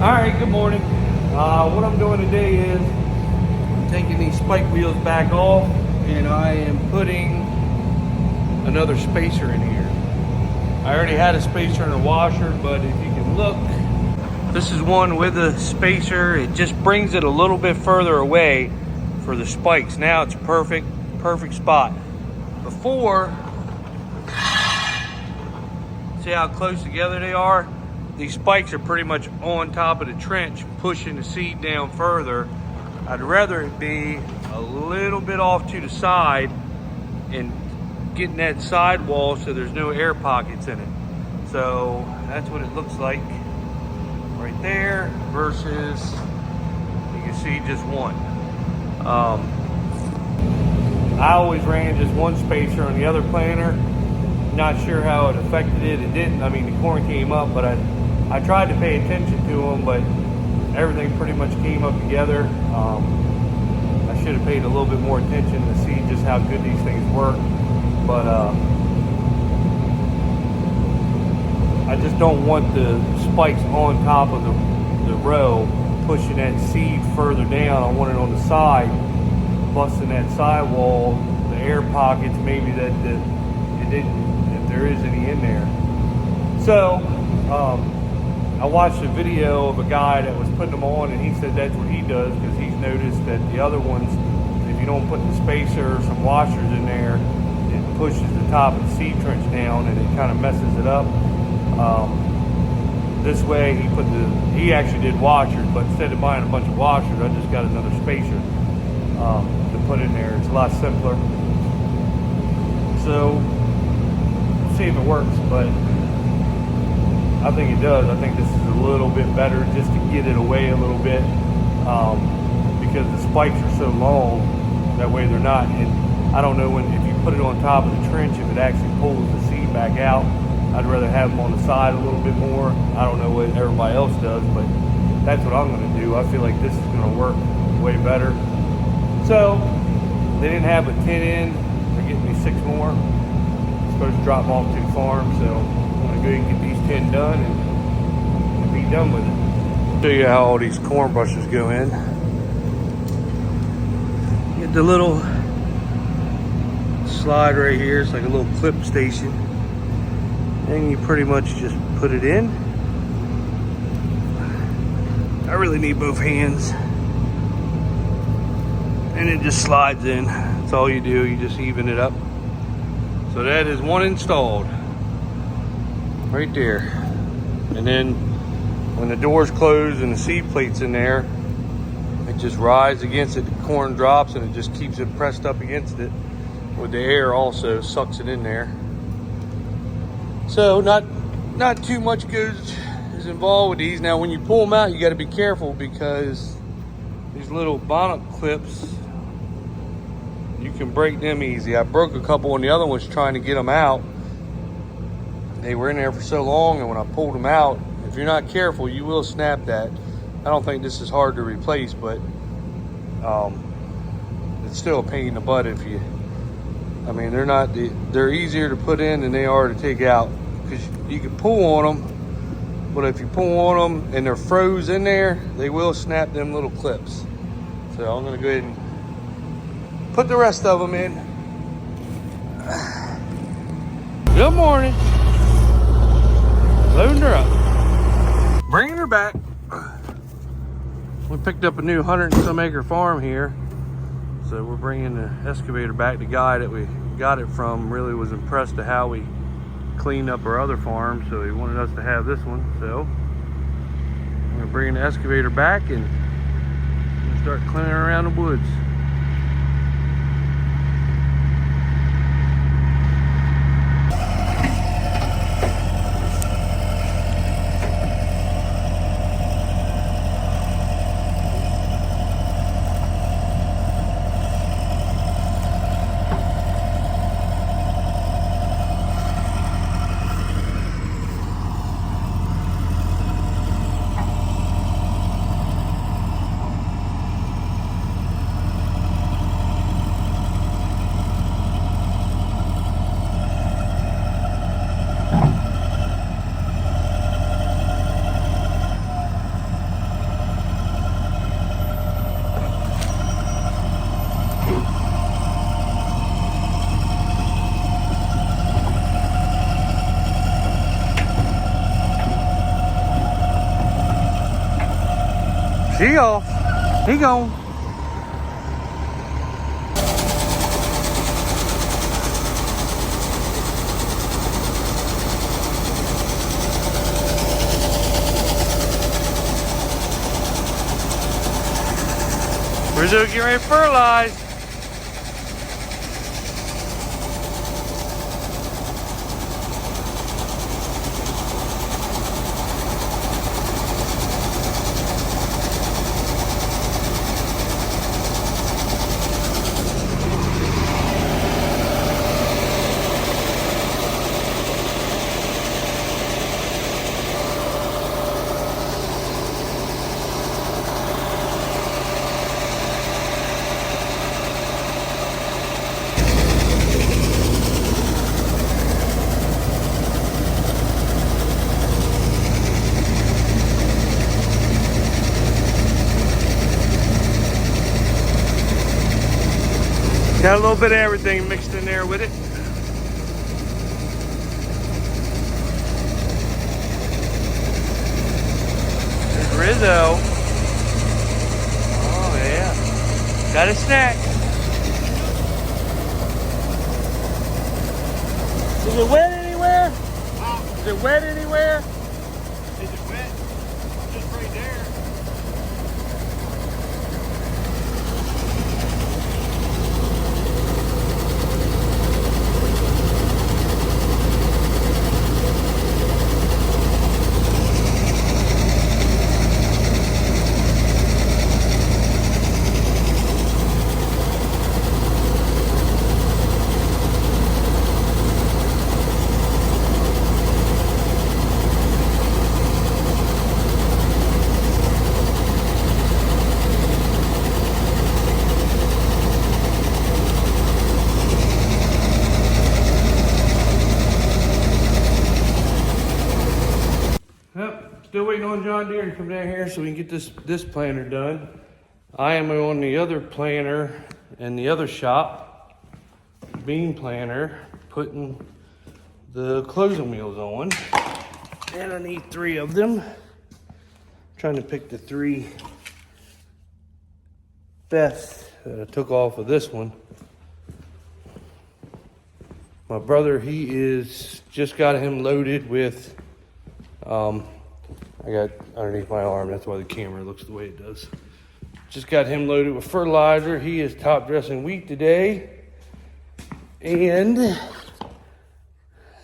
Alright, good morning. What I'm doing today is I'm taking these spike wheels back off and I am putting another spacer in here. I already had a spacer in the washer, but if you can look, this is one with a spacer. It just brings it a little bit further away for the spikes. Now it's a perfect spot. Before, see how close together they are? These spikes are pretty much on top of the trench, pushing the seed down further. I'd rather it be a little bit off to the side and getting that sidewall so there's no air pockets in it. So that's what it looks like right there versus, you can see just one. I always ran just one spacer on the other planter. Not sure how it affected it. It didn't. I mean, the corn came up, but I tried to pay attention to them, but everything pretty much came up together. I should have paid a little bit more attention to see just how good these things work. But I just don't want the spikes on top of the row, pushing that seed further down. I want it on the side, busting that sidewall, the air pockets, maybe that it didn't, if there is any in there. So I watched a video of a guy that was putting them on, and he said that's what he does because he's noticed that the other ones, if you don't put the spacer or some washers in there, it pushes the top of the seed trench down and it kind of messes it up. This way he actually did washers, but instead of buying a bunch of washers, I just got another spacer to put in there. It's a lot simpler. So see if it works, but I think it does. I think this is a little bit better just to get it away a little bit, because the spikes are so long. That way they're not. And I don't know if you put it on top of the trench, if it actually pulls the seed back out. I'd rather have them on the side a little bit more. I don't know what everybody else does, but that's what I'm going to do. I feel like this is going to work way better. So they didn't have a 10 in. They're getting me 6 more. I'm supposed to drop them off to the farm, so I'm going to go ahead and get these 10 done and be done with it. Show you how all these corn brushes go in. Get the little slide right here. It's like a little clip station. And you pretty much just put it in. I really need both hands. And it just slides in. That's all you do. You just even it up. So that is one installed. Right there. And then when the door's closed and the seed plate's in there, it just rides against it. The corn drops and it just keeps it pressed up against it. With the air also sucks it in there. So not too much is involved with these. Now when you pull them out, you got to be careful because these little bonnet clips, you can break them easy. I broke a couple on the other ones trying to get them out. They were in there for so long, and when I pulled them out, if you're not careful, you will snap that. I don't think this is hard to replace, but it's still a pain in the butt if you, I mean, they're easier to put in than they are to take out, because you can pull on them, but if you pull on them and they're froze in there, they will snap them little clips. So I'm gonna go ahead and put the rest of them in. Good morning. Loading her up. Bringing her back. We picked up a new 100 and some acre farm here. So we're bringing the excavator back. The guy that we got it from really was impressed at how we cleaned up our other farm. So he wanted us to have this one. So we're bringing the excavator back and start cleaning around the woods. She off. He gone. Rizzo, get ready to fertilize. Got a little bit of everything mixed in there with it. There's Rizzo. Oh yeah. Got a snack. Is it wet anywhere? Is it wet anywhere? Is it wet? Just right there. Yep, still waiting on John Deere to come down here so we can get this planter done. I am on the other planter in the other shop, bean planter, putting the closing wheels on. And I need 3 of them. Trying to pick the 3 best that I took off of this one. My brother, he is just got him loaded with I got underneath my arm, that's why the camera looks the way it does. Just got him loaded with fertilizer. He is top dressing wheat today. And let's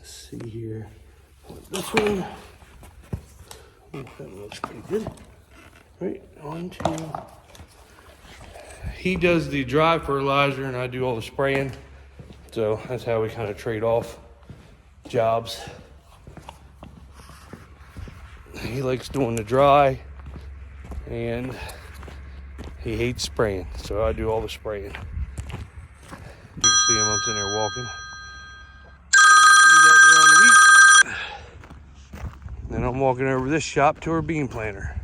see here. This one. Oh, that looks pretty good. Right, 1, 2. He does the dry fertilizer and I do all the spraying. So that's how we kind of trade off jobs. He likes doing the dry and he hates spraying, so I do all the spraying. You can see him, I'm sitting there walking. He's out there on the wheat. Then I'm walking over this shop to our bean planter.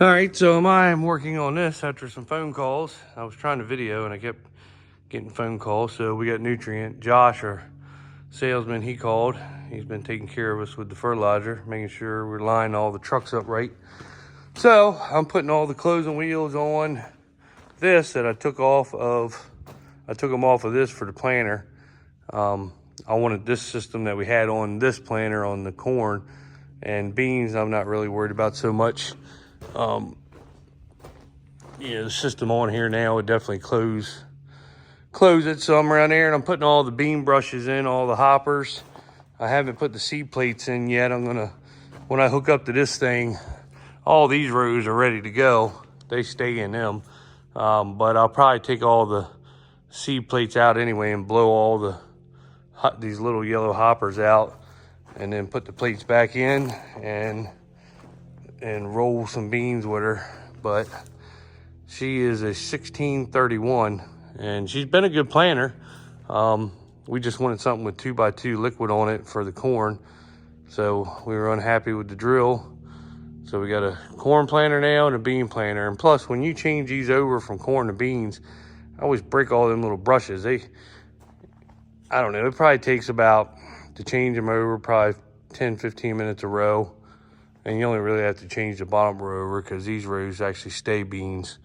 All right, so I'm working on this after some phone calls. I was trying to video and I kept getting phone calls. So we got Nutrient. Josh, our salesman, he called. He's been taking care of us with the fertilizer, making sure we're lining all the trucks up right. So I'm putting all the closing wheels on this that I took them off of this for the planter. I wanted this system that we had on this planter on the corn and beans. I'm not really worried about so much. The system on here now would definitely close it. So I'm around there and I'm putting all the bean brushes in, all the hoppers. I haven't put the seed plates in yet. When I hook up to this thing, all these rows are ready to go. They stay in them. But I'll probably take all the seed plates out anyway and blow all these little yellow hoppers out and then put the plates back in and roll some beans with her. But she is a 1631 and she's been a good planter. We just wanted something with 2x2 liquid on it for the corn. So we were unhappy with the drill. So we got a corn planter now and a bean planter. And plus, when you change these over from corn to beans, I always break all them little brushes. I don't know, it probably takes about, to change them over, probably 10, 15 minutes a row. And you only really have to change the bottom row over because these rows actually stay beans.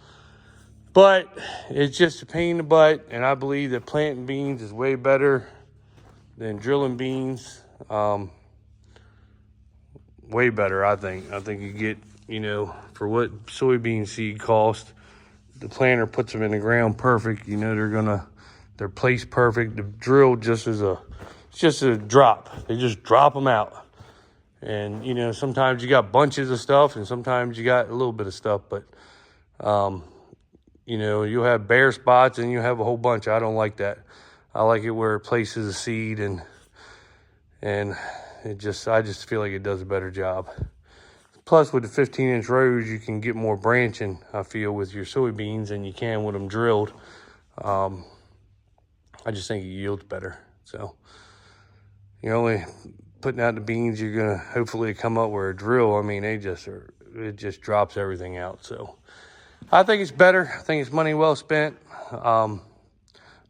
But it's just a pain in the butt, and I believe that planting beans is way better than drilling beans. Way better, I think. I think you get, you know, for what soybean seed cost, the planter puts them in the ground perfect. You know, they're placed perfect. The drill just is it's just a drop. They just drop them out. And, you know, sometimes you got bunches of stuff and sometimes you got a little bit of stuff. But, you know, you'll have bare spots and you have a whole bunch. I don't like that. I like it where it places a seed and I just feel like it does a better job. Plus, with the 15-inch rows, you can get more branching, I feel, with your soybeans than you can with them drilled. I just think it yields better. So, you're only putting out the beans, you're going to hopefully come up with a drill. I mean, it just drops everything out. So, I think it's better. I think it's money well spent. Well,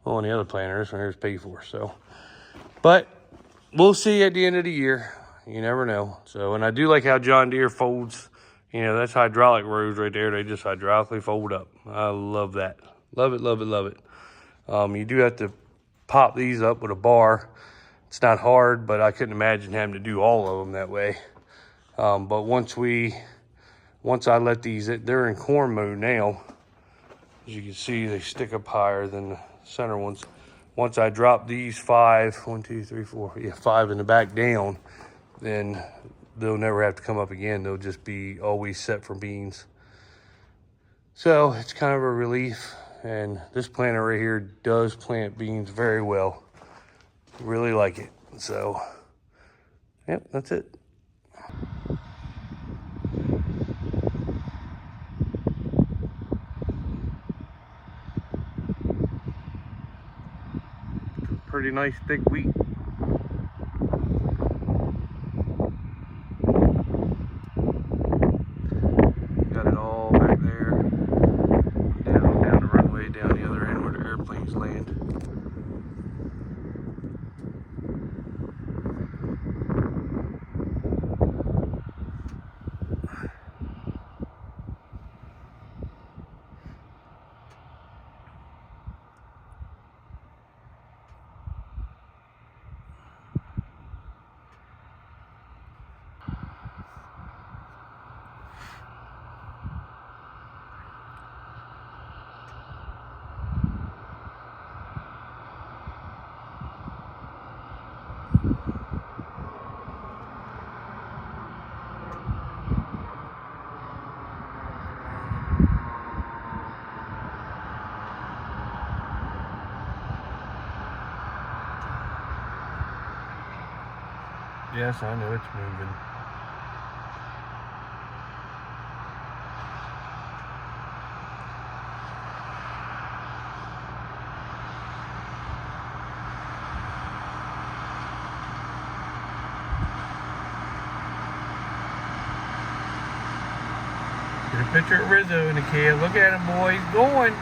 on the other planter, this one here's paid for. So, but we'll see at the end of the year. You never know. So, and I do like how John Deere folds. You know, that's hydraulic rows right there. They just hydraulically fold up. I love that. Love it, love it, love it. You do have to pop these up with a bar. It's not hard, but I couldn't imagine having to do all of them that way. But once I let these, they're in corn mode now. As you can see, they stick up higher than the center ones. Once I drop these 5 in the back down, then they'll never have to come up again. They'll just be always set for beans. So it's kind of a relief. And this planter right here does plant beans very well. Really like it. So, yep, that's it. Pretty nice thick wheat. Got it all back there, down the runway, down the other end where the airplanes land. Yes, I know it's moving. Get a picture of Rizzo in the cab. Look at him, boy. He's going.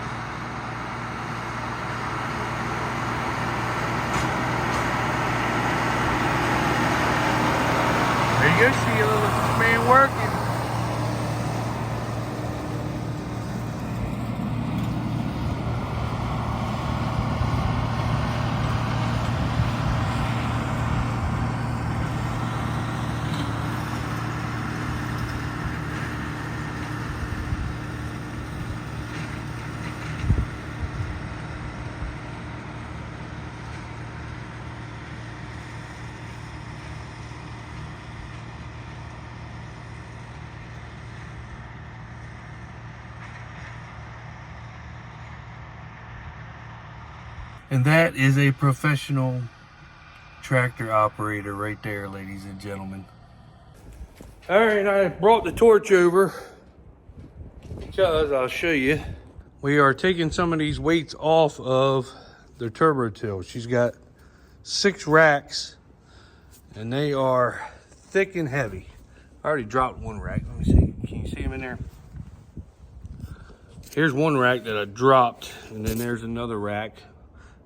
There you go, Sheila. Look at this man working. And that is a professional tractor operator right there, ladies and gentlemen. All right, I brought the torch over because I'll show you. We are taking some of these weights off of the turbo till. She's got 6 racks and they are thick and heavy. I already dropped one rack. Let me see. Can you see them in there? Here's one rack that I dropped, and then there's another rack.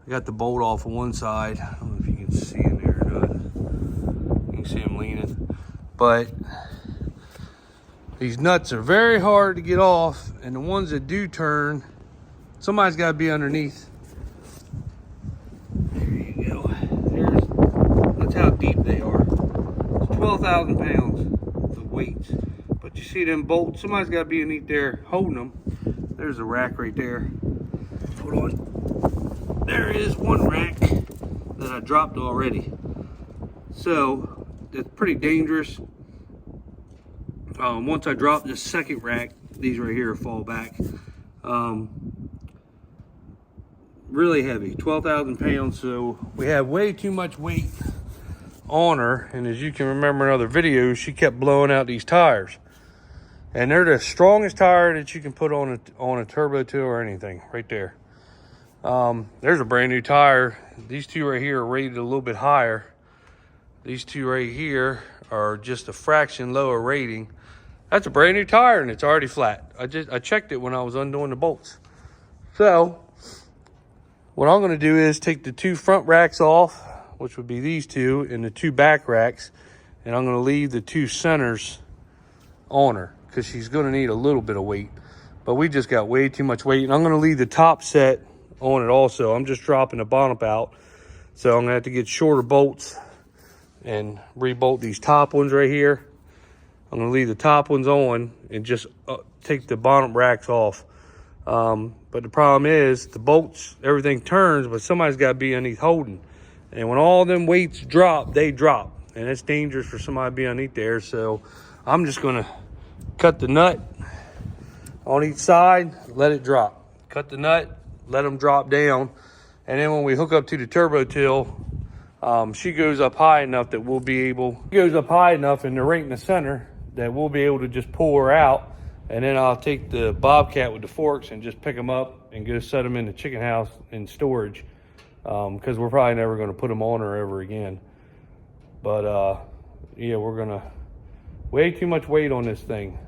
I got the bolt off on one side. I don't know if you can see in there or not. You can see him leaning. But These nuts are very hard to get off, and the ones that do turn, somebody's got to be underneath. There you go. That's how deep they are. It's 12,000 pounds of weights. But you see them bolts, somebody's got to be underneath there holding them. There's a rack right there. Hold on. There is one rack that I dropped already. So that's pretty dangerous. Once I drop this second rack, these right here fall back. Really heavy, 12,000 pounds. So we have way too much weight on her. And as you can remember in other videos, she kept blowing out these tires. And they're the strongest tire that you can put on a turbo two or anything right there. There's a brand new tire. These two right here are rated a little bit higher. These two right here are just a fraction lower rating. That's a brand new tire and it's already flat. I checked it when I was undoing the bolts. So what I'm gonna do is take the two front racks off, which would be these two, and the two back racks, and I'm gonna leave the two centers on her because she's gonna need a little bit of weight. But we just got way too much weight, and I'm gonna leave the top set on it also. I'm just dropping the bottom out. So I'm gonna have to get shorter bolts and re-bolt these top ones right here. I'm gonna leave the top ones on and just take the bottom racks off. But the problem is the bolts, everything turns, but somebody's gotta be underneath holding. And when all them weights drop, they drop. And it's dangerous for somebody to be underneath there. So I'm just gonna cut the nut on each side, let it drop. Cut the nut, let them drop down. And then when we hook up to the turbo till, she goes up high enough that we'll be able, goes up high enough and they're right in the center that we'll be able to just pull her out. And then I'll take the Bobcat with the forks and just pick them up and go set them in the chicken house in storage. Because we're probably never going to put them on her ever again. But yeah, we're gonna, way too much weight on this thing.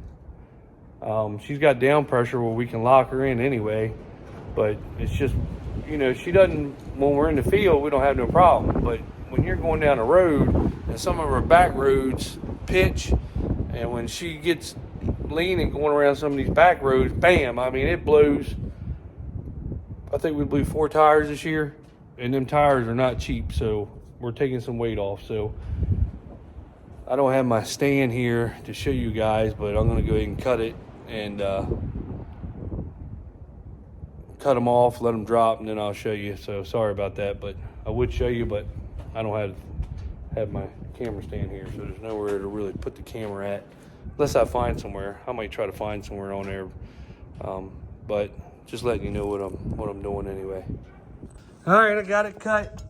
She's got down pressure where we can lock her in anyway, but it's just, you know, she doesn't, when we're in the field, we don't have no problem. But when you're going down the road and some of our back roads pitch, and when she gets lean and going around some of these back roads, bam, I mean, it blows. I think we blew 4 tires this year, and them tires are not cheap, so we're taking some weight off. So I don't have my stand here to show you guys, but I'm gonna go ahead and cut it and cut them off, let them drop, and then I'll show you. So sorry about that, but I would show you, but I don't have my camera stand here, so there's nowhere to really put the camera at, unless I find somewhere. I might try to find somewhere on there, but just letting you know what I'm doing anyway. All right, I got it cut.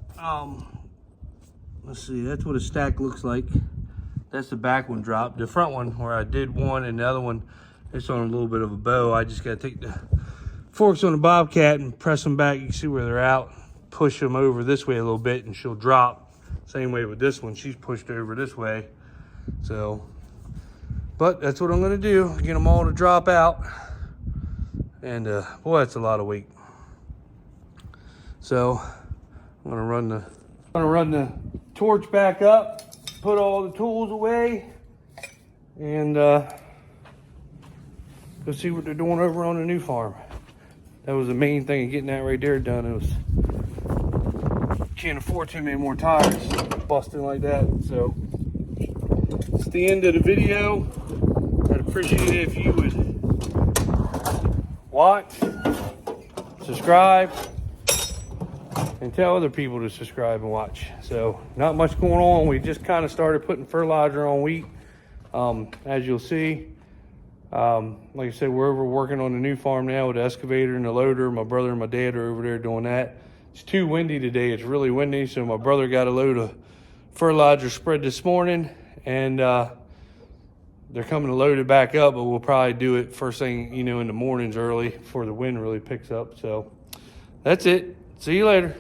Let's see, that's what a stack looks like. That's the back one dropped. The front one, where I did one and the other one, it's on a little bit of a bow. I just gotta take the forks on the Bobcat and press them back. You can see where they're out. Push them over this way a little bit and she'll drop. Same way with this one, she's pushed over this way. So, but that's what I'm gonna do, get them all to drop out. And boy, that's a lot of weight. So I'm gonna run the torch back up, put all the tools away, and go see what they're doing over on the new farm. That was the main thing of getting that right there done. It was, can't afford too many more tires busting like that. So it's the end of the video. I'd appreciate it if you would watch, subscribe, and tell other people to subscribe and watch. So not much going on. We just kind of started putting fertilizer on wheat. As you'll see, like I said, we're over working on the new farm now with the excavator and the loader. My brother and my dad are over there doing that. It's too windy today. It's really windy. So my brother got a load of fertilizer spread this morning, and they're coming to load it back up, but we'll probably do it first thing, you know, in the mornings early before the wind really picks up. So that's it. See you later.